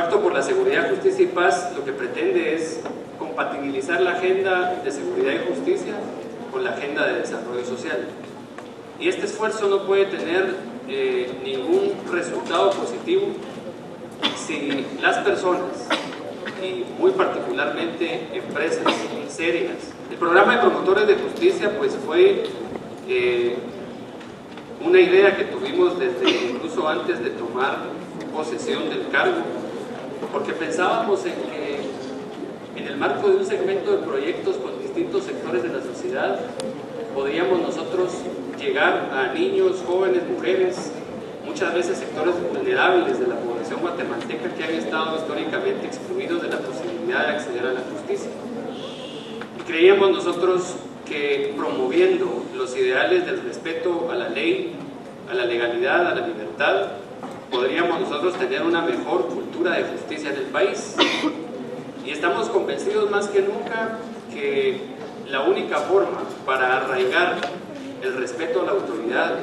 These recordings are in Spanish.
Pacto por la Seguridad, Justicia y Paz lo que pretende es compatibilizar la agenda de seguridad y justicia con la agenda de desarrollo social. Y este esfuerzo no puede tener ningún resultado positivo si las personas, y muy particularmente empresas serias. El programa de promotores de justicia pues fue una idea que tuvimos desde incluso antes de tomar posesión del cargo, porque pensábamos en que en el marco de un segmento de proyectos con distintos sectores de la sociedad podríamos nosotros llegar a niños, jóvenes, mujeres, muchas veces sectores vulnerables de la población guatemalteca que han estado históricamente excluidos de la posibilidad de acceder a la justicia. Y creíamos nosotros que promoviendo los ideales del respeto a la ley, a la legalidad, a la libertad, podríamos nosotros tener una mejor cultura de justicia en el país. Y estamos convencidos más que nunca que la única forma para arraigar el respeto a la autoridad,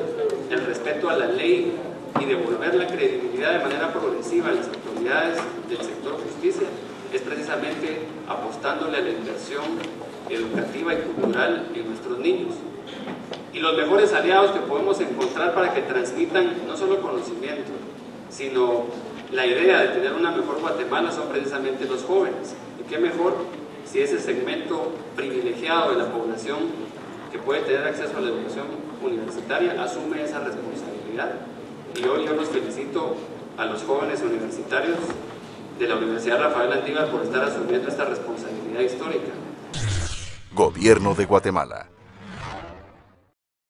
el respeto a la ley y devolver la credibilidad de manera progresiva a las autoridades del sector justicia es precisamente apostándole a la inversión educativa y cultural en nuestros niños. Y los mejores aliados que podemos encontrar para que transmitan no solo conocimiento, sino la idea de tener una mejor Guatemala son precisamente los jóvenes. Y qué mejor si ese segmento privilegiado de la población que puede tener acceso a la educación universitaria asume esa responsabilidad. Y hoy yo los felicito a los jóvenes universitarios de la Universidad Rafael Andívar por estar asumiendo esta responsabilidad histórica. Gobierno de Guatemala.